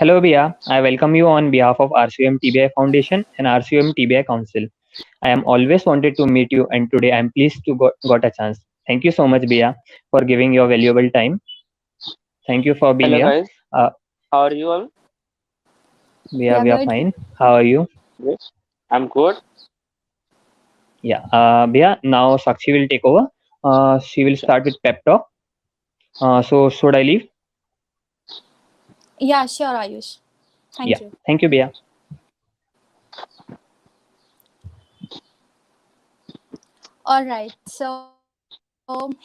Hello, Bia. I welcome you on behalf of RCM TBI Foundation and RCM TBI Council. I am always wanted to meet you, and today I am pleased to got a chance. Thank you so much, Bia, for giving your valuable time. Thank you for being Hello here. guys, Uh, how are you all? Bia, We we are are good. fine. How are you? Great. I'm good. Yeah. Bia, now Sakshi will take over. She will Sure. start with pep talk. So should I leave? Yeah, sure, Ayush. Yeah. Thank you. Thank you, Bia. All right. So,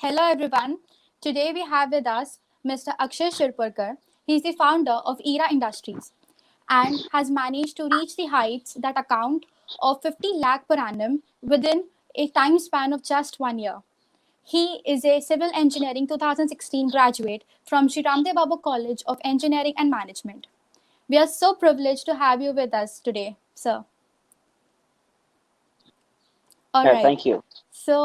hello everyone. Today we have with us Mr. Akshay Shirpurkar. He's the founder of ERA Industries and has managed to reach the heights that account of 50 lakh per annum within a time span of just 1 year. He is a civil engineering 2016 graduate from Sri Ramdev Babu College of Engineering and Management. We are so privileged to have you with us today, sir. All Yeah, right. thank you. So,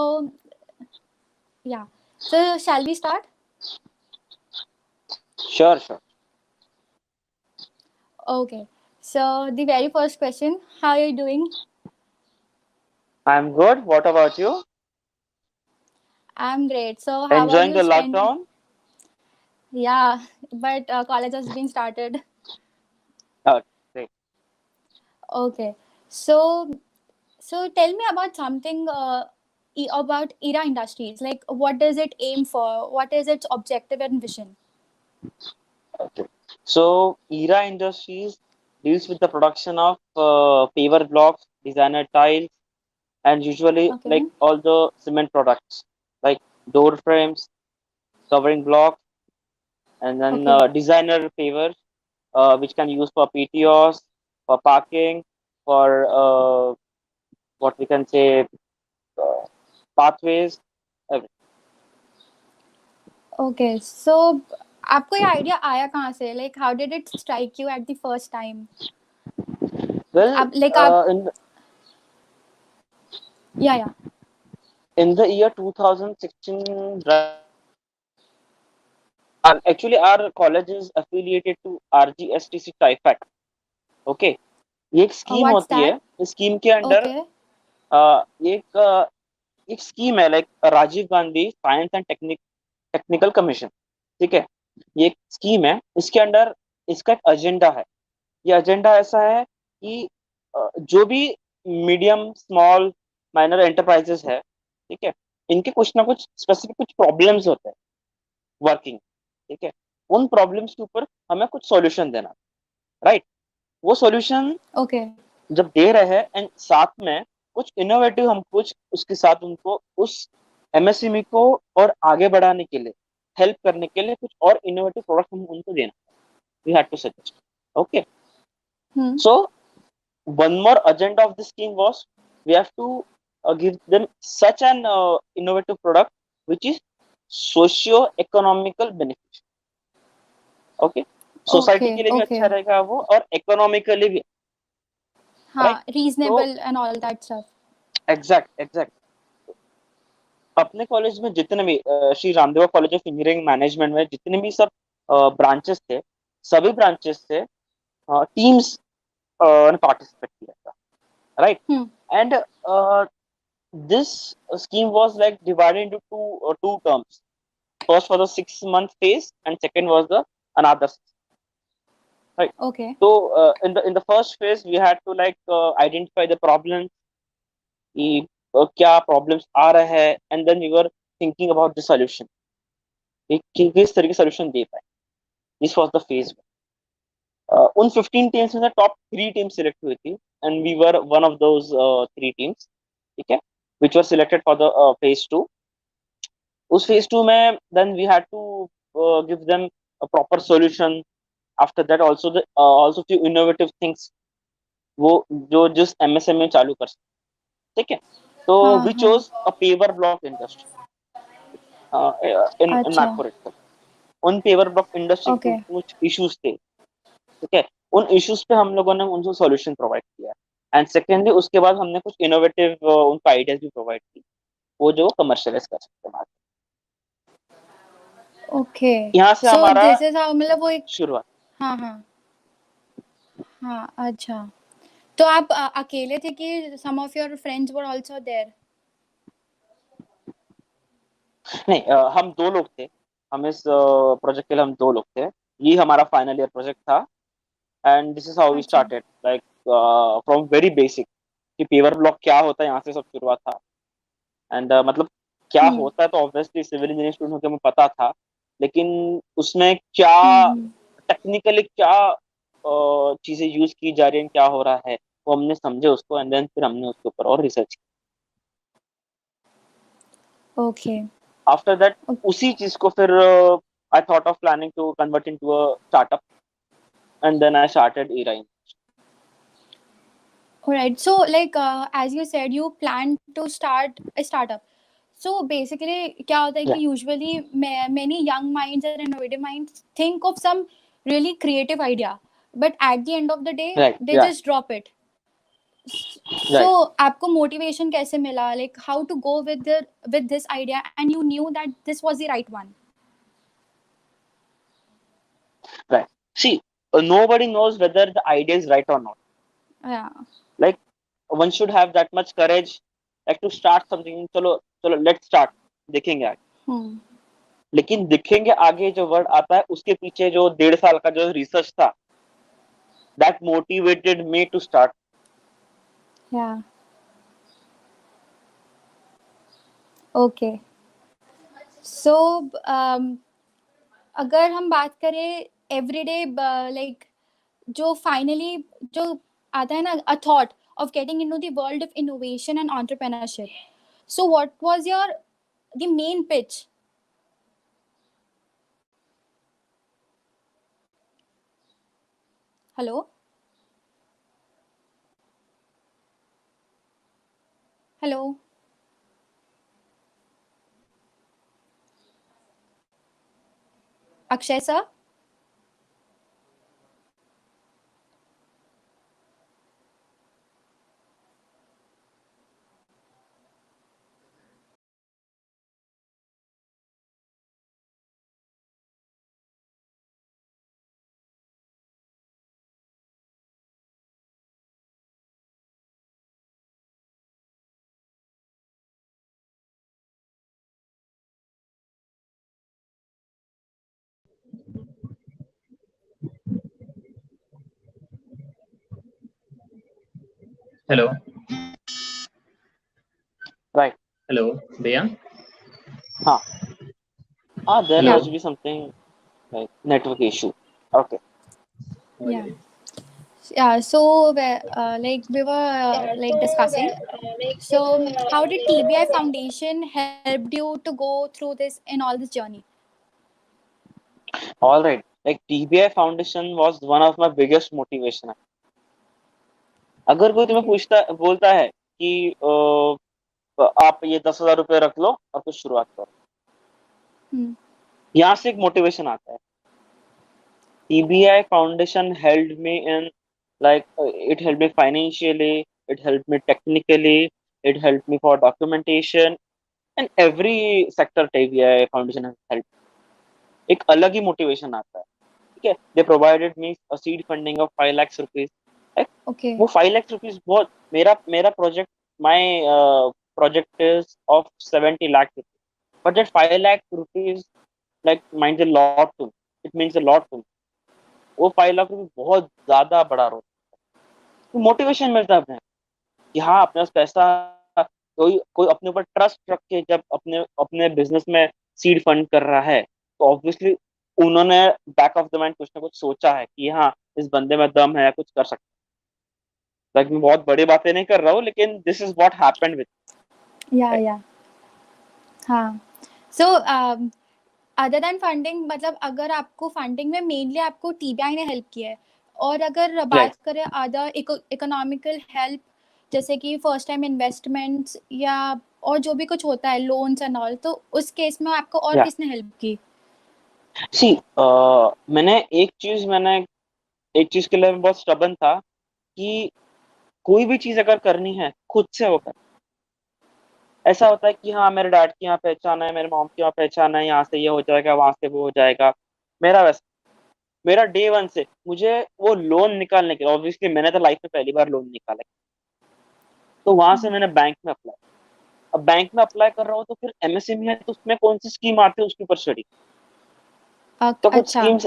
yeah. So, shall we start? Sure, sure. Okay. So, the very first question, how are you doing? I'm good. What about you? I'm great. So, how are Enjoying you the spend? lockdown? Yeah, but college has been started. Oh, great. Okay. So, tell me about something about ERA Industries. Like, what does it aim for? What is its objective and vision? Okay. So, ERA Industries deals with the production of paver blocks, designer tiles, and usually like Okay. all the cement products like door frames, covering blocks, and then Okay. designer pavers, which can use for PTOs, for parking, for what we can say uh, pathways. Okay. So, आपको ये idea आया कहाँ से? Like, how did it strike you at the first time? Well, आप yeah, yeah. in the year 2016, right, actually our college is affiliated to RGSTC TIFAC. Okay, ये एक scheme What's होती है. that? इस स्कीम के अंडर Okay. एक scheme है like Rajiv Gandhi science and technical commission. ठीक है, ये एक स्कीम है. इसके अंडर इसका एक एजेंडा है. ये एजेंडा ऐसा है कि जो भी मीडियम स्मॉल माइनर एंटरप्राइजेस है, ठीक है, इनके कुछ ना कुछ स्पेसिफिक कुछ प्रॉब्लम्स होते हैं वर्किंग. ठीक है, उन प्रॉब्लम्स के ऊपर हमें कुछ सॉल्यूशन देना. राइट, वो सॉल्यूशन Okay. जब दे रहे हैं एंड साथ में कुछ इनोवेटिव हम कुछ उसके साथ उनको उस एमएसएमई को और आगे बढ़ाने के लिए हेल्प करने के लिए कुछ और इनोवेटिव प्रोडक्ट हम उनको देना. We had to suggest. Okay, Hmm. So one more agenda of this scheme was we have to give them such an innovative product which is socio-economical benefit. Okay, society के Okay. लिए भी अच्छा Okay. रहेगा वो और economically भी. Right, हाँ, तो reasonable and all that stuff. Exact अपने कॉलेज में जितने भी Shri Ramdev college of engineering management में जितने भी सब ब्रांचेस थे, सभी ब्रांचेस से टीम्स ने पार्टिसिपेट किया था. Right, Hmm. And this scheme was like divided into two terms. First was the 6 month phase, and second was the another. Right. Okay. So in the first phase, we had to like identify the problems, कि क्या problems आ रहे हैं, and then we were thinking about the solution. कि किस तरह के solution दे पाए. This was the phase. उन 15 टीम्स में से टॉप 3 टीम्स सिलेक्ट हुई थी, and we were one of those 3 teams. ठीक है, which were selected for the phase 2. उस phase 2 में then we had to give them a proper solution. After that also few innovative things वो जो जिस MSM में चालू कर सकते. ठीक है, तो हाँ we हाँ. chose a paver block industry in अच्छा. नागपुर itself. उन पेवर ब्लॉक इंडस्ट्री के Okay. कुछ इश्यूज थे. ठीक है, उन इश्यूज पे हम लोगों ने उनको सॉल्यूशन प्रोवाइड किया. एंड सेकेंडली उसके बाद हमने कुछ इनोवेटिव उनको आइडियाज भी प्रोवाइड की, वो जो कमर्शियलाइज कर सकते हैं. Okay. यहाँ से So हमारा this is how मतलब वो एक शुरुआत. हाँ हाँ. हाँ, अच्छा। तो आप अकेले थे कि some of your friends were also there? नहीं, हम 2 लोग थे। हम इस प्रोजेक्ट के लिए हम 2 लोग थे। ये हमारा फाइनल ईयर प्रोजेक्ट था and this is how we अच्छा। Started like from very basic कि पेवर ब्लॉक क्या होता है, यहाँ से सब शुरुआत था। एंड मतलब क्या हुँ, होता है तो ऑब्वियसली सिविल इंजीनियरिंग स्टूडेंट होके हमें पता था, लेकिन उसमें क्या हुँ, हुँ। टेक्निकली क्या चीज़ें यूज़ की जा रही हैं, क्या हो रहा है, वो हमने समझे उसको एंड देन फिर हमने उसके ऊपर और रिसर्च की। ओके। आफ्टर दैट ओ उसी चीज़ को फिर I thought of planning to convert into a startup and then I started ईराइन। Alright, so like as you said you plan to start a startup. So basically क्या होता है या कि usually many young minds and innovative minds think of some really creative idea, but at the end of the day right, they या just drop it. So right, आपको motivation कैसे मिला, like how to go with this idea and you knew that this was the right one? Right. See, nobody knows whether the idea is right or not. या। Like one should have that much courage like to start something. चलो चलो let's start, देखेंगे आगे। हम्म। लेकिन दिखेंगे आगे जो word आता है उसके पीछे जो 1.5 साल का जो रिसर्च था, that motivated me to start. Yeah. Okay. So अगर हम बात करें एवरीडे, लाइक जो फाइनली जो आता है ना, a thought of getting into the world of innovation and entrepreneurship, so what was your the main pitch? Hello? Hello? Akshay sir? Hello. Right. Hello भैया। हाँ, हाँ, देयर या। Must be something like network issue. Okay. या। Yeah, so like we were like discussing. So how did TBI Foundation helped you to go through this in all this journey? All right, like TBI foundation was one of my biggest motivation. अगर कोई तुम्हें Okay. पूछता बोलता है कि आप ये 10,000 रुपये रख लो और कुछ शुरुआत करो, Hmm. यहाँ से एक मोटिवेशन आता है। TBI Foundation helped me in like it helped me financially, it helped me technically, it helped me for documentation and every sector TBI Foundation has helped. एक अलग ही मोटिवेशन आता है। ठीक है, they provided me a seed funding of 5 lakh rupees. Okay. वो 5 lakh rupees बहुत, मेरा मेरा project, my project is of 70 lakh rupees, but that 5 lakh rupees like means a lot to, it means a lot to. वो 5 लाख रुपीस बहुत ज्यादा बड़ा रोल, तो motivation मिलता है अपने कि हाँ अपने पास पैसा, कोई कोई अपने ऊपर ट्रस्ट रख के जब अपने अपने बिजनेस में सीड फंड कर रहा है तो ऑब्वियसली उन्होंने बैक ऑफ द माइंड कुछ ना कुछ सोचा है कि हाँ इस बंदे में दम है, कुछ कर सकता है। लाइक मैं बहुत बड़ी बातें नहीं कर रहा हूँ लेकिन this is what happened with. Yeah, yeah. हाँ। So अदर देन फंडिंग, मतलब अगर आपको फंडिंग में मेनली आपको टीबीआई ने हेल्प किया है, और अगर राइट, बात करें अदर इकोनॉमिकल हेल्प, जैसे कि फर्स्ट टाइम इन्वेस्टमेंट्स या और जो भी कुछ होता है, लोन्स एंड ऑल, तो उस केस में आपको और या किसने हेल्प की? सी, मैंने एक चीज के लिए मैं बहुत स्टबन था कि कोई भी चीज अगर करनी है खुद से वो कर। ऐसा होता है कि हाँ मेरे डैड की यहाँ पहचान है, मेरे मॉम की यहाँ पहचान है, यहाँ से ये हो जाएगा, वहां से वो हो जाएगा। मेरा वैसा मेरा डे वन से मुझे वो लोन निकालने के, ऑब्वियसली मैंने तो लाइफ में पहली बार लोन निकाला, तो वहां से मैंने बैंक में अप्लाई। अब बैंक में अप्लाई कर रहा हूँ तो फिर एमएसएमई है, तो उसमें कौन सी स्कीम आती है उसके ऊपर स्टडी। तो कुछ अच्छा। स्कीम्स,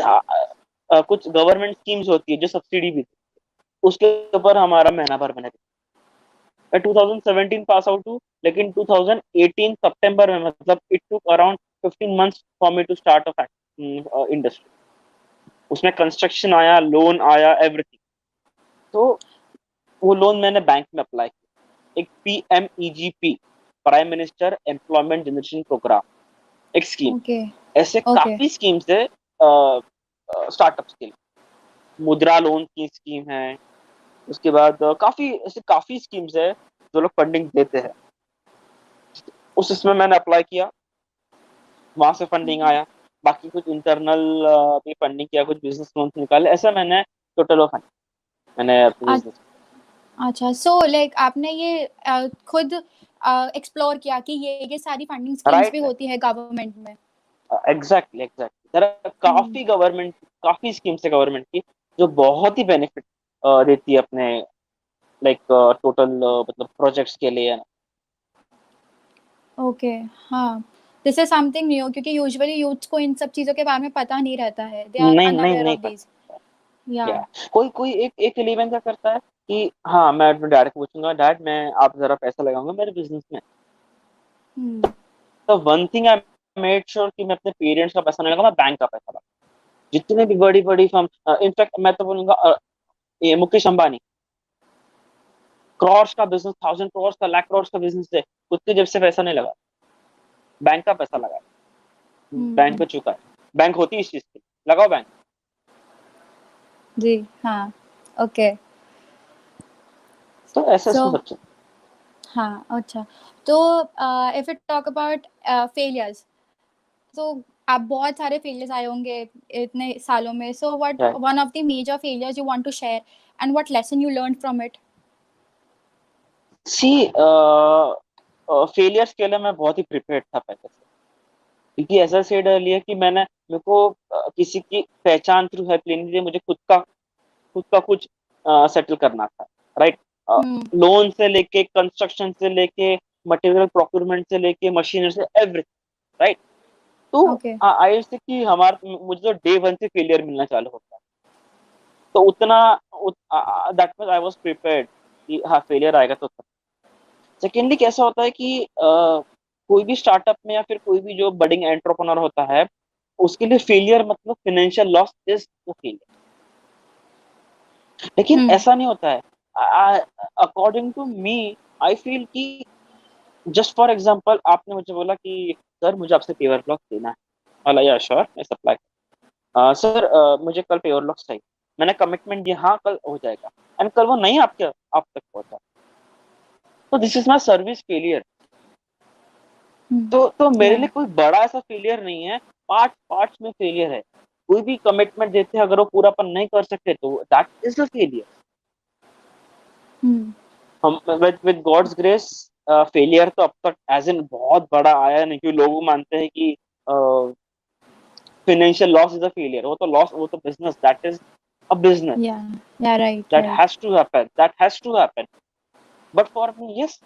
कुछ गवर्नमेंट स्कीम्स होती है जो सब्सिडी भी देती है, उसके ऊपर हमारा महीना भर बने। मैं 2017 पास आउट हूँ, लेकिन 2018 सितंबर में, मतलब it took around 15 months for me to start a industry. उसमें कंस्ट्रक्शन आया, लोन आया, एवरीथिंग। तो वो लोन मैंने बैंक में अप्लाई किया, एक PMEGP, prime minister employment generation program, एक स्कीम। ओके। ऐसे ओके। काफी स्कीम्स है स्टार्टअप्स के लिए। मुद्रा लोन की स्कीम है, उसके बाद काफी ऐसे काफी स्कीम्स है जो लोग फंडिंग देते हैं। उस इसमें मैंने अप्लाई किया, वहां से फंडिंग आया, बाकी कुछ इंटरनल भी फंडिंग किया, कुछ बिजनेस लोन निकाले, ऐसा मैंने टोटल ऑफ मैंने अपने बिजनेस। अच्छा, सो लाइक आपने ये खुद एक्सप्लोर किया कि ये सारी फंडिंग स्कीम्स भी राइट, होती है गवर्नमेंट में। Exactly exactly. हम्म। काफी गवर्नमेंट, काफी स्कीम्स है गवर्नमेंट की जो बहुत ही बेनिफिट देती है अपने, लाइक टोटल मतलब प्रोजेक्ट्स के लिए। ओके। हाँ, दिस इज समथिंग न्यू, क्योंकि यूजुअली यूथ्स को इन सब चीज़ों के बारे में पता नहीं रहता है, दे आर नहीं नहीं अनअवेयर नहीं ऑफ दिस। पता। या। या कोई कोई एक एक एलिमेंट क्या करता है कि हाँ, मैं अपने डैड को पूछूंगा, डैड मैं आप जरा पैसा लगाऊंगा मेरे बिजनेस में। हम्म। तो one thing I made sure कि मैं अपने पेरेंट्स का पैसा नहीं लगाऊंगा, मैं बैंक का पैसा लगाऊंगा। जितने भी बड़ी बड़ी फर्म, इनफैक्ट मैं तो बोलूंगा ये मुकेश अंबानी, क्रॉर्स का बिजनेस, 1000 crores का, लाख crores का बिजनेस है, खुद की जेब से पैसा नहीं लगा, बैंक का पैसा लगा, बैंक हम्म। को चुका है। बैंक होती है इस चीज की, लगाओ बैंक। जी। हाँ। ओके। तो ऐसे सो इसमें सब चीज़। हाँ, अच्छा। तो if it talk about failures, तो आप बहुत सारे फेलियर्स आए होंगे इतने सालों में, so what Right. One of the major failures you want to share and what lesson you learn from it? See, failures के लिए मैं बहुत ही प्रिपेयर्ड था पहले से, क्योंकि ऐसा सेड अर्लियर कि मेरे को किसी की पहचान थ्रू हेल्प लेनी थी, मुझे खुद का कुछ सेटल करना था। राइट, हम्म। लोन से लेके, कंस्ट्रक्शन से लेके, मटेरियल प्रोक्योरमेंट से लेके, मशीनरी से, एवरीथिंग। राइट। तो ओके। आई से कि हमारा, मुझे तो डे वन से फेलियर मिलना चालू होता है, तो उतना that means I was prepared कि हाँ फेलियर आएगा तो। सेकेंडली कैसा होता है कि कोई भी स्टार्टअप में या फिर कोई भी जो बडिंग एंटरप्रेन्योर होता है, उसके लिए फेलियर मतलब financial loss is the failure. लेकिन हम्म। ऐसा नहीं होता है, according to me, I feel कि जस्ट फॉर एग्जांपल आपने मुझे बोला कि सर मुझे आपसे पेवर ब्लॉक देना है, बोला या श्योर मैं सप्लाई। सर मुझे कल पेवर ब्लॉक चाहिए, मैंने कमिटमेंट दिया, हाँ कल हो जाएगा, एंड कल वो नहीं आपके आप तक पहुंचा, तो this is my service failure. तो मेरे या। लिए कोई बड़ा ऐसा फेलियर नहीं है, पार्ट्स में फेलियर है। कोई भी कमिटमेंट देते हैं, अगर वो पूरापन नहीं कर सकते तो दैट इज द फेलियर। हम्म। हम विद गॉड्स ग्रेस, फेलियर तो अब तक एज इन बहुत बड़ा आया नहीं, क्योंकि लोग मानते हैं कि financial loss is a failure. वो तो लॉस, वो तो business, that is a business, yeah. Yeah. Right, that right. Has to happen, but for me yes,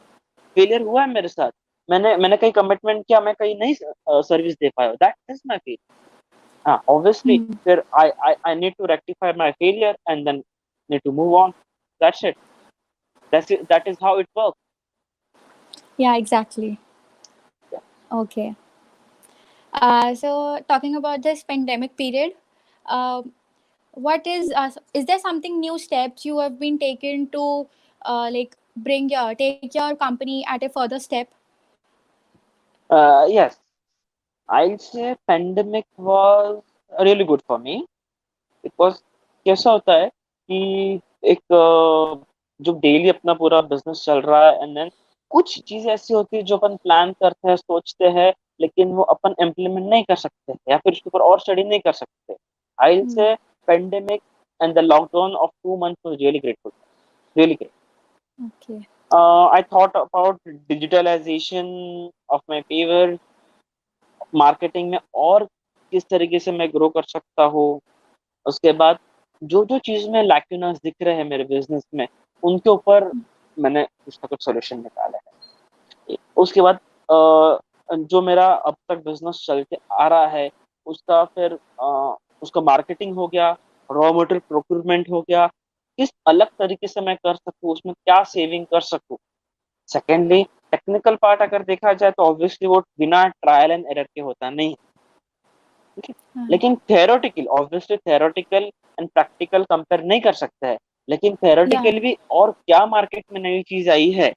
failure हुआ है मेरे साथ। मैंने कहीं कमिटमेंट किया, मैं कहीं नहीं सर्विस दे पाया, दैट इज माई फेलियर। हाँ ऑब्वियसली, हम्म। फिर I need to rectify my failure and then need to move on, that's it, that is how it work. Yeah, exactly. Okay. So talking about this pandemic period, uh, what is there something new steps you have been taken to like take your company at a further step? Yes, I'll say pandemic was really good for me, because कैसा होता है कि एक जो daily अपना पूरा business चल रहा है, एंड देन कुछ चीजें ऐसी होती है जो अपन प्लान करते हैं, सोचते हैं, लेकिन वो अपन इम्प्लीमेंट नहीं कर सकते या फिर उसके ऊपर और स्टडी नहीं कर सकते। आई Hmm. से pandemic and the lockdown of 2 months was really grateful, really great. Okay. I thought about digitalization of my paper, marketing में और किस तरीके से मैं ग्रो कर सकता हूँ, उसके बाद जो जो चीज में लैक्यूनस दिख रहे हैं मेरे बिजनेस में, उनके ऊपर मैंने कुछ ना कुछ सोल्यूशन निकाला है। उसके बाद जो मेरा अब तक बिजनेस चलते आ रहा है, उसका फिर उसका मार्केटिंग हो गया, रॉ मटेरियल प्रोक्योरमेंट हो गया, किस अलग तरीके से मैं कर सकूँ, उसमें क्या सेविंग कर सकूँ। सेकेंडली, टेक्निकल पार्ट अगर देखा जाए तो ऑब्वियसली वो बिना ट्रायल एंड एरर के होता नहीं, ठीक है। लेकिन theoretical, obviously theoretical and practical compare नहीं कर सकते हैं, लेकिन Yeah. थेरोटिकल भी और क्या मार्केट में नई चीज आई है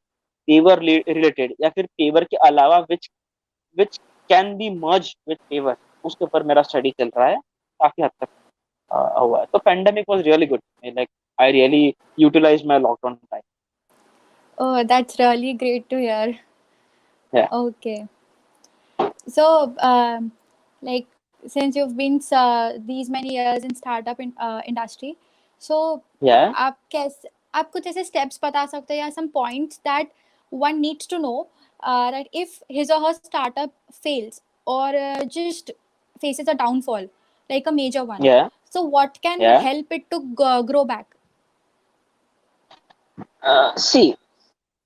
पेवर रिलेटेड या फिर पेवर के अलावा which can be merge with paver, उसके ऊपर मेरा स्टडी चल रहा है काफी हद तक हुआ है। तो pandemic was really good, like I really utilize my lockdown time. Oh, that's really great to hear. या Okay. So, like, since you've been these many years in startup industry, so या आप कुछ ऐसे steps बता सकते हैं या some points that one needs to know that if his or her startup fails or just faces a downfall, like a major one, या so what can या help it to grow back? C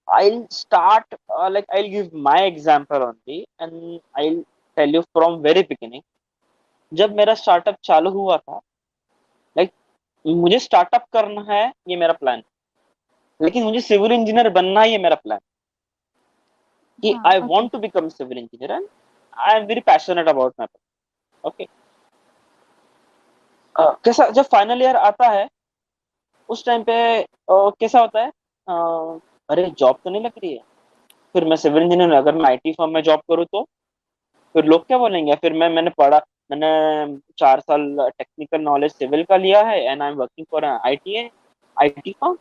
I'll start like I'll give my example only and I'll tell you from very beginning. जब मेरा startup चालू हुआ था, like मुझे startup करना है ये मेरा प्लान, लेकिन मुझे सिविल इंजीनियर बनना है ये मेरा प्लान, कि हाँ, I okay. Want to become civil engineer and I am very passionate about my okay. कैसा जब फाइनल ईयर आता है उस टाइम पे कैसा होता है, अरे जॉब तो नहीं लग रही है, फिर मैं सिविल इंजीनियर अगर मैं आईटी फर्म में जॉब करूँ तो फिर लोग क्या बोलेंगे। फिर मैंने 4 साल टेक्निकल नॉलेज सिविल का लिया है and I am working for IT firm,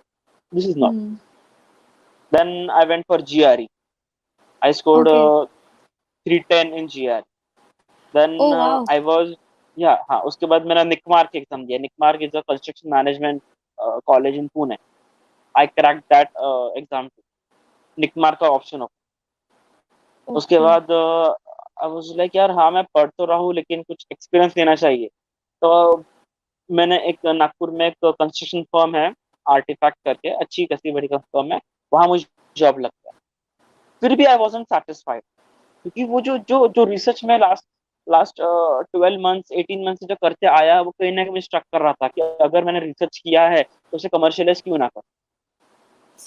this is not. Hmm. Then I went for GRE, I scored Okay. 310 in GRE. Then Oh, wow. I was या हाँ, उसके बाद मैंने निकमार्क एग्जाम दिया। NICMAR is a construction management college in Pune. I crack that exam, NICMAR का option हो। उसके Okay. बाद आई वाज लाइक यार हाँ मैं पढ़ तो रहा हूँ लेकिन कुछ एक्सपीरियंस लेना चाहिए। तो मैंने एक नागपुर में एक कंस्ट्रक्शन फर्म है आर्टिफैक्ट करके, अच्छी खासी बड़ी फर्म है, वहां मुझे जॉब लग गया। फिर भी आई वाजंट सेटिस्फाइड, क्योंकि वो जो जो जो रिसर्च में लास्ट लास्ट 12 मंथ्स 18 मंथ से जो करते आया, वो कहीं ना कहीं स्ट्रक कर रहा था कि अगर मैंने रिसर्च किया है तो उसे कमर्शियलाइज क्यों ना कर।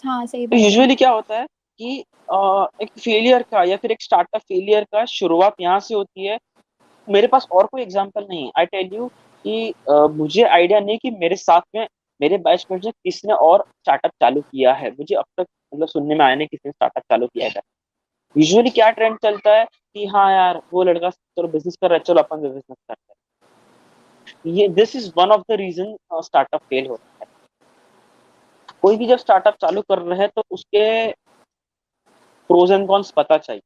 हाँ, सही तो बात है. यूजुअली क्या होता है कि एक फेलियर का या फिर एक स्टार्टअप फेलियर का शुरुआत यहाँ से होती है। मेरे पास और कोई एग्जांपल नहीं, आई टेल यू कि मुझे आइडिया नहीं कि मेरे साथ में मेरे बैच में से किसने और स्टार्टअप चालू किया है। मुझे अब तक मतलब सुनने में आया नहीं किसने स्टार्टअप चालू किया है। यूजुअली क्या ट्रेंड चलता है कि हाँ यार वो लड़का चलो बिजनेस कर रहा है, चलो अपन भी बिजनेस करते हैं। ये this is one of the reason startup fail होता है। कोई भी जब स्टार्टअप चालू कर रहे हैं तो उसके प्रोज एंड कॉन्स पता चाहिए।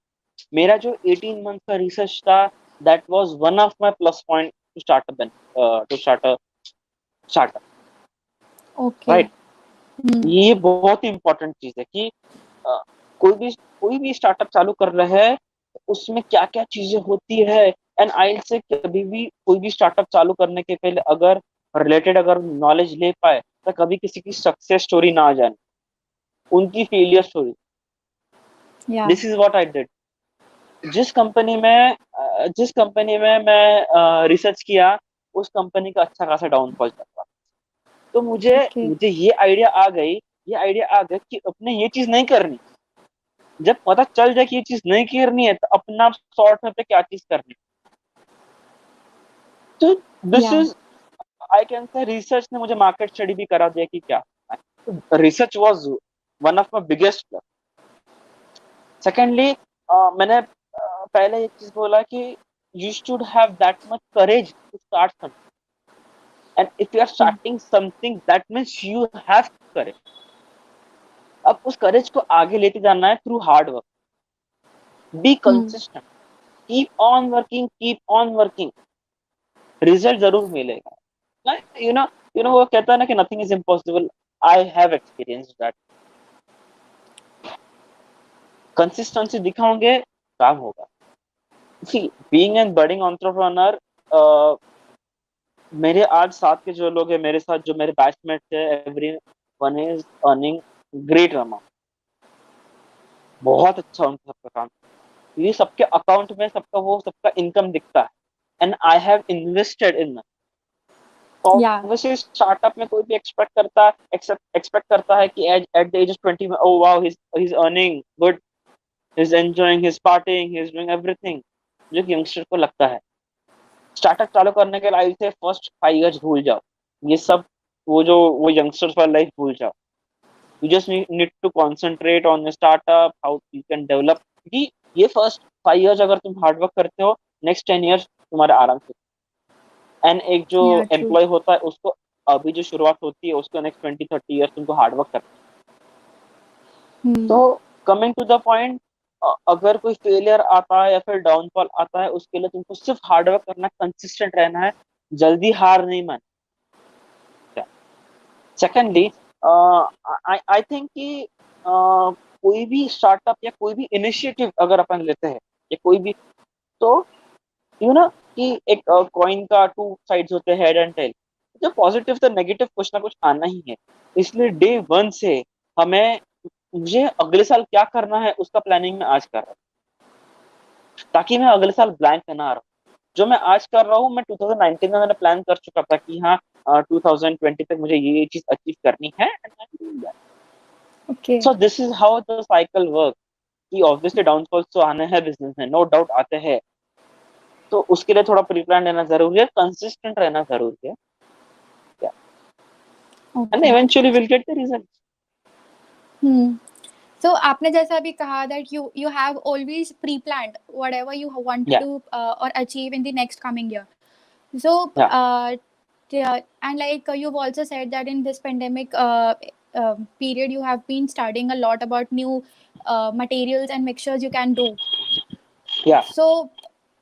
मेरा जो 18 मंथ का रिसर्च था, that was one of my plus point two start a startup, Okay. Right. Hmm. ये बहुत ही इंपॉर्टेंट चीज है कि अ, कोई भी स्टार्टअप चालू कर रहे हैं तो उसमें क्या क्या चीजें होती है। एंड आई से कभी भी कोई भी स्टार्टअप चालू करने के पहले अगर नॉलेज ले पाए तो कभी किसी की सक्सेस स्टोरी ना आ जाए, उनकी failure story. Yeah. This is what I did. जिस कंपनी में मैं रिसर्च किया, उस कंपनी का अच्छा खासा डाउनफॉल चल रहा। तो मुझे Okay. मुझे ये आइडिया आ गया कि अपने ये चीज नहीं करनी। जब पता चल जाए कि ये चीज नहीं करनी है तो अपना सॉर्ट में पे क्या चीज करनी। तो this Yeah. Is, I can say research ने मुझे मार्केट स्टडी भी करा दिया कि क्या research was one of my biggest plus. Secondly, मैंने पहले एक चीज बोला कि you should have that much courage to start something, and if you are Yeah. Starting something that means you have courage. अब उस करेज को आगे लेते जाना है through hard work, be Hmm. Consistent, keep on working, result जरूर मिलेगा। You know वो कहता है ना कि nothing is impossible. I have experience that. Consistency दिखाओगे काम होगा। See being an budding entrepreneur, मेरे आज साथ के जो लोग हैं मेरे साथ, जो मेरे बैचमेट्स है, everyone is earning great amount, बहुत अच्छा उनका सबका काम। ये सबके अकाउंट में सबका इनकम दिखता है, and I have invested in. Yeah. Obviously startup में कोई भी एक्सपेक्ट करता है कि एट द एज ऑफ 20 में, oh wow, he is earning good, he is enjoying, he is partying, he is doing everything. जो कि यंगस्टर को लगता है स्टार्टअप चालू करने के लाइफ से फर्स्ट 5 इयर्स भूल जाओ, ये सब वो यंगस्टर्स वाला लाइफ भूल जाओ। You just need to concentrate on startup, how you can develop. क्योंकि ये फर्स्ट 5 इयर्स अगर तुम हार्डवर्क करते हो, नेक्स्ट 10 इयर्स तुम्हारे आराम से। एंड एक जो Yeah, true. एम्प्लॉय होता है उसको अभी जो शुरुआत होती है उसको नेक्स्ट 20-30 इयर्स तुमको हार्डवर्क करना है। Hmm. तो कमिंग टू द पॉइंट, अगर कोई फेलियर आता है या फिर डाउनफॉल आता है, उसके लिए तुमको सिर्फ हार्डवर्क करना, कंसिस्टेंट रहना है, जल्दी हार नहीं मानना। सेकेंडली, आई थिंक कि कोई भी स्टार्टअप या कोई भी इनिशिएटिव अगर अपन लेते हैं या कोई भी, तो यू नो कि एक कॉइन का टू साइड्स होते हैं, हेड एंड टेल। जो पॉजिटिव तो नेगेटिव कुछ ना कुछ आना ही है। इसलिए डे वन से हमें मुझे अगले साल क्या करना है उसका प्लानिंग मैं आज कर रहा हूँ, ताकि मैं अगले साल ब्लैंक ना रहा। जो मैं आज कर रहा हूँ, मैं 2019 में मैंने प्लान कर चुका था कि हाँ 2020 तक मुझे ये चीज अचीव करनी है। Okay. So this is how the cycle work. कि ऑब्वियसली डाउनफॉल्स तो आने हैं बिजनेस में, नो डाउट आते हैं। तो उसके लिए थोड़ा प्री प्लान रहना जरूरी है, कंसिस्टेंट रहना जरूरी है, and Okay. Eventually will get the result. Hmm. So आपने जैसा अभी कहा that you have always pre-planned whatever you want to या do or achieve in the next coming year. So या and like you've also said that in this pandemic period you have been studying a lot about new materials and mixtures you can do. या So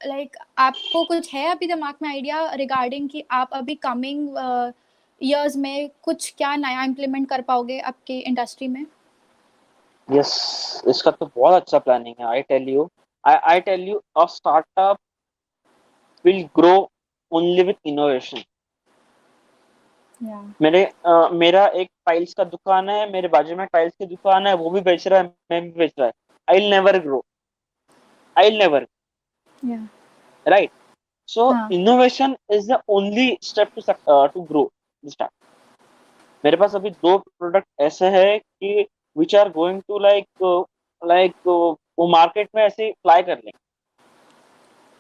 like आपको कुछ है अभी दिमाग में idea regarding कि आप अभी कमिंग years में कुछ क्या नया इम्प्लीमेंट कर पाओगे आपकी इंडस्ट्री में? यस, इसका तो बहुत अच्छा प्लानिंग है। I tell you a startup will grow only with innovation. Yeah. मेरा एक टाइल्स का दुकान है, मेरे बाजू में टाइल्स की दुकान है, वो भी बेच रहा है, मैं भी बेच रहा है। I never grow, I never, Yeah. Right? So हाँ. Innovation is the only step to grow start. मेरे पास अभी 2 प्रोडक्ट ऐसे हैं कि which are going to like वो मार्केट में ऐसे फ्लाई कर लेंगे।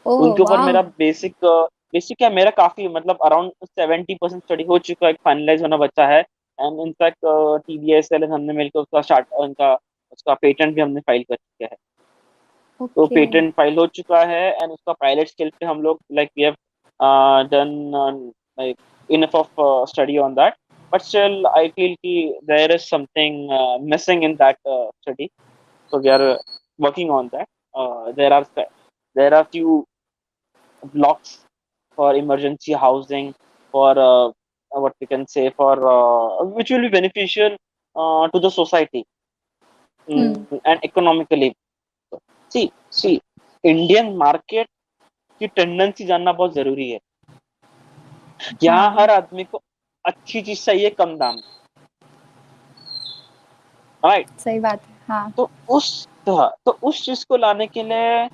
Oh उनके ऊपर मेरा wow. बेसिक क्या, मेरा काफी मतलब अराउंड 70% स्टडी हो चुका है, फाइनलाइज होना बचा है। एंड इनफैक्ट TBSL हमने मिलकर उसका पेटेंट भी हमने फाइल कर चुके हैं। तो Okay. पेटेंट फाइल हो चुका है, एंड उसका पायलट स्केल पे हम लोग like we have done like enough of study on that. But still I feel कि there is something missing in that study, so we are working on that. There are few blocks for emergency housing, for what we can say, for which will be beneficial to the society, and economically. See, Indian market की tendency जानना बहुत जरूरी है। यहाँ हाँ. हर आदमी को अच्छी चीज चाहिए कम दाम में, राइट? सही बात है. हाँ. तो उस चीज को लाने के लिए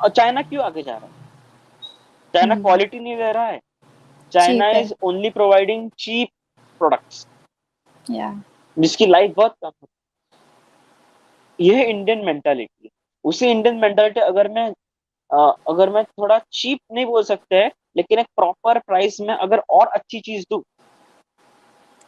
चाइना क्यों आगे जा रहा है? चाइना क्वालिटी नहीं दे रहा है, चाइना चीप है. Is only providing cheap products yeah. जिसकी लाइफ बहुत कम है। यह है इंडियन मेंटालिटी। उसी इंडियन मेंटालिटी अगर मैं थोड़ा चीप नहीं बोल सकते हैं, लेकिन एक प्रॉपर प्राइस में अगर और अच्छी चीज दूं,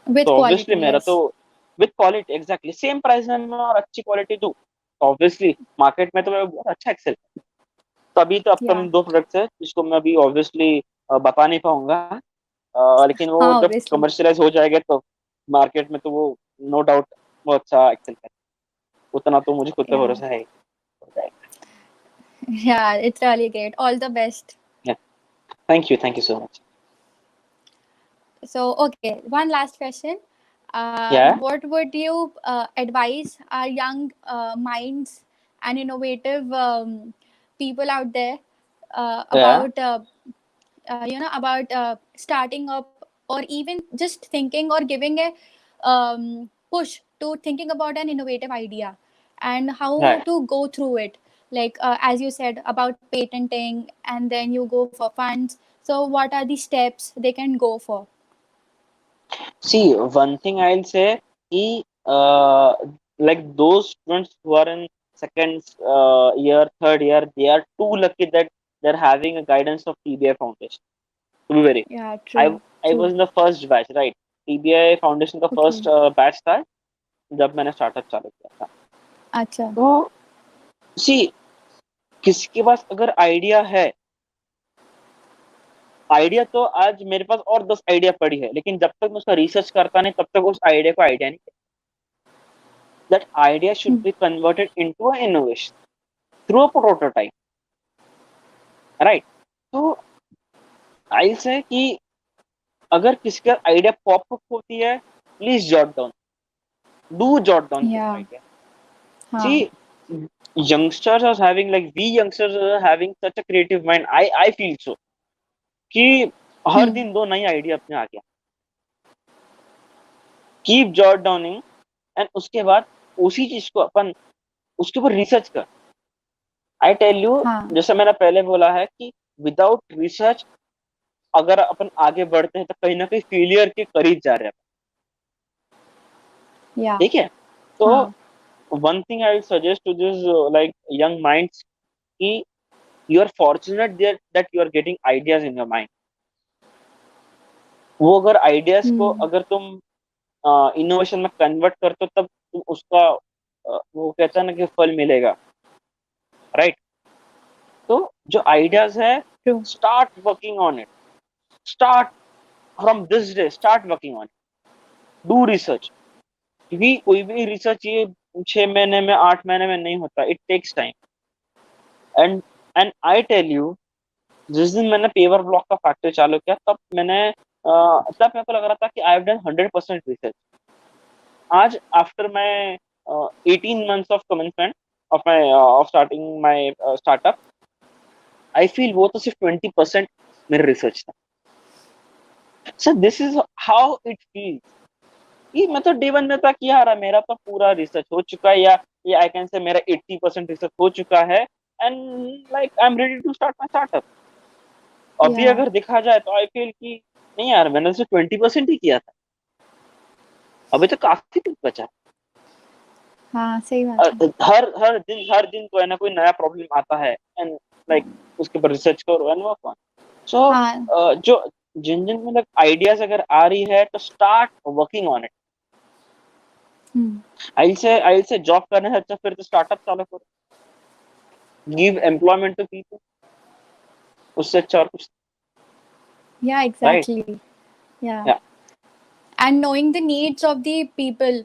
विथ तो ऑब्वियसली क्वालिटी. मेरा यस. तो with quality, exactly same price में मैं और अच्छी क्वालिटी दूं, तो ऑब्वियसली मार्केट में तो मैं बहुत अच्छा एक्सेल। तो अभी तो या. अपकमिंग 2 प्रोडक्ट्स है जिसको मैं अभी ऑब्वियसली बता नहीं पाऊंगा, लेकिन वो हाँ जब ऑब्वियसली. कमर्शियलाइज हो जाएगा तो मार्केट में तो वो नो डाउट वो अच्छा एक्सेल करेगा। उतना तो मुझे खुद पे या. भरोसा है, हो जाएगा। या. It's really great. All the best. Thank you so much. So okay, one last question. या What would you advise our young minds and innovative people out there या about about starting up, or even just thinking or giving a push to thinking about an innovative idea and how Right. to go through it, like as you said about patenting, and then you go for funds. So what are the steps they can go for? See, one thing I'll say, he, like those students who are in second year, third year, they are too lucky that they're having a guidance of TBI Foundation. To be very, Yeah, I true, I was true. in the first batch, right? TBI Foundation का Okay. first batch था जब मैंने startup चालू किया था. अच्छा. तो सी, किसके पास अगर आइडिया है, आइडिया तो आज मेरे पास और 10 आइडिया पड़ी है, लेकिन जब तक मैं उसका रिसर्च करता नहीं तब तक उस आइडिया को आइडिया नहीं. That idea should be converted into an innovation through a prototype, right? So I'll say कि अगर किसी का आइडिया पॉप अप होती है, please jot down, do jot down Yeah. Idea. हाँ. See, youngsters are having, like we youngsters are having such a creative mind. I feel so कि हर दिन 2 नई आइडिया अपने आ गया. कीप जॉट डाउनिंग, एंड उसके बाद उसी चीज को अपन उसके ऊपर रिसर्च कर. आई टेल यू, हाँ. जैसे मैंने पहले बोला है कि विदाउट रिसर्च अगर अपन आगे बढ़ते हैं तो कहीं ना कहीं फेलियर के करीब जा रहे हैं. Yeah. ठीक है. तो हाँ. one thing I will suggest to this like young minds कि you are fortunate there that you are getting ideas in your mind. वो अगर आइडियाज को अगर तुम इनोवेशन में कन्वर्ट करते हो तब तुम उसका वो कहता है ना कि फल मिलेगा, राइट? तो जो आइडियाज है, True. Start working on it. Start from this day, start working on it. Do research, क्योंकि कोई भी रिसर्च ये 6 महीने में 8 महीने में नहीं होता. It takes time. And and I tell you, जिस दिन मैंने पेवर ब्लॉक का फैक्ट्री चालू किया तब तब मेरे को लग रहा था कि आई हैव डन 100% रिसर्च. आज after my 18 months of commitment of starting my startup, I feel वो तो सिर्फ 20% मेरा रिसर्च था. So this is how it feels कि मैं तो डे वन में था कि यार मेरा तो पूरा रिसर्च हो चुका है, या आई कैन से मेरा 80% रिसर्च हो चुका है, and like I am ready to start my startup. अभी Yeah. अगर देखा जाए तो आई फील कि नहीं यार, मैंने सिर्फ 20% ही किया था, अभी तो काफी कुछ बचा है. हाँ, सही बात है. हर दिन कोई ना कोई नया प्रॉब्लम आता है, एंड लाइक उसके ऊपर रिसर्च करो एंड वर्क ऑन. सो हाँ. जो जिन जिन मतलब आइडियाज अगर आ रही है तो स्टार्ट वर्किंग ऑन इट. आई से जॉब करने से अच्छा फिर तो स्टार्टअप चालू करो. गिव एम्प्लॉयमेंट टू पीपल, उससे अच्छा और कुछ. Yeah, exactly. Yeah. Yeah. And knowing the needs of the people,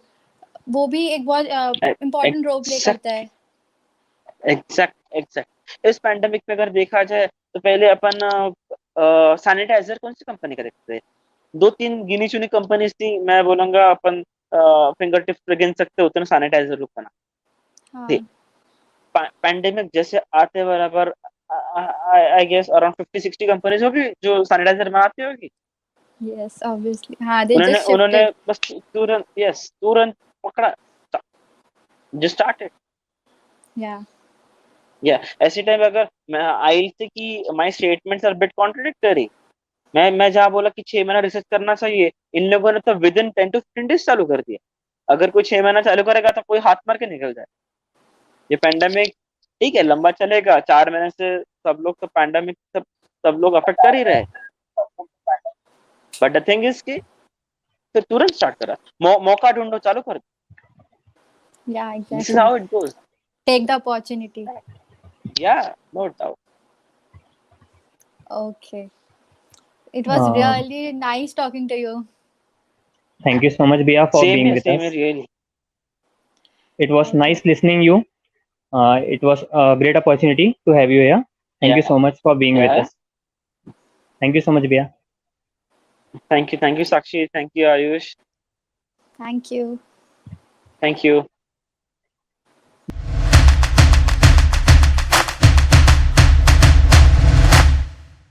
वो भी एक बहुत important role play करता है. एग्जैक्ट. इस पैंडेमिक में अगर देखा जाए तो पहले अपन सैनिटाइजर कौन सी कंपनी का देखते थे? 2-3 गिनी चुनी कंपनीज थी. मैं बोलूंगा अपन फिंगर टिप्स पे गिन सकते होते ना सैनिटाइजर लोग बना. हाँ. पैंडेमिक जैसे आते बराबर आई गेस अराउंड 50-60 कंपनीज होगी जो सैनिटाइजर बनाती होगी. Yes, obviously. हाँ, they just उन्होंने shifted. बस तुरंत पकड़ा, जस्ट स्टार्टेड. Yeah. या ऐसे टाइम अगर मैं आई थी कि my statements are bit contradictory. मैं जहाँ बोला कि 6 महीना रिसर्च करना चाहिए, इन लोगों ने तो विद इन 10 to 15 days चालू कर दिया. अगर कोई 6 महीना चालू करेगा तो कोई हाथ मार के निकल जाए. ये पैंडेमिक ठीक है लंबा चलेगा, 4 महीने से सब लोग तो पैंडेमिक सब लोग अफेक्ट कर ही रहे, बट द थिंग इज कि फिर तुरंत स्टार्ट करा. मौका ढूंढो, चालू कर. Yeah, this is exactly. How it goes. Take the opportunity. Yeah, no doubt. Okay. It was really nice talking to you. Thank you so much, Bia, for Same being here, with same us. here, really. It was Okay. nice listening you. It was a great opportunity to have you here. Thank you Yeah. so much for being with Yeah. us. Thank you so much, Bia. Thank you, Sakshi. Thank you, Ayush. Thank you. Thank you.